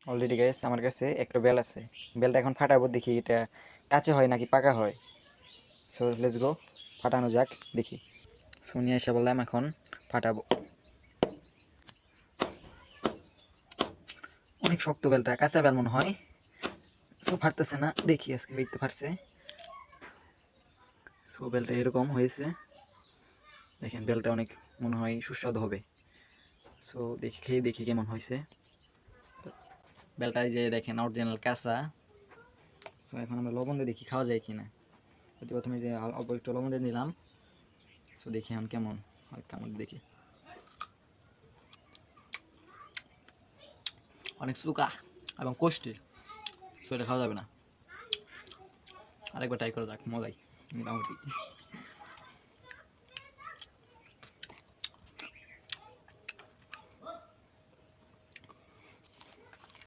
Already guys আমার কাছে একটা বেল আছে, বেলটা এখন ফাটাবো, দেখি এটা কাঁচা হয় নাকি পাকা হয়। সো লেটস গো, ফাটানো যাক দেখি। সো নিয়ে এসে বললাম এখন ফাটাবো। অনেক শক্ত বেলটা, কাঁচা বেল মনে হয়। সো ফাটতেছে না, দেখি আজকে দেখতে পারছে। সো বেলটা এরকম হয়েছে, দেখেন বেলটা অনেক মনে হয় সুস্বাদু হবে। সো দেখি খেয়ে দেখি কেমন হয়েছে বেলটা। এই যে দেখেন অরিজিনাল কাঁচা। সো এখন আমরা লবণ দিয়ে দেখি খাওয়া যায় কিনা। প্রথমে যে অল্প একটু লবণ দিয়ে নিলাম। সো দেখি এখন কেমন হয়, কেমন দেখি। অনেক সুকা এবং কষ্টি, শরীরে খাওয়া যাবে না। আরেকবার ট্রাই করা যাক, মজাই মোটামুটি।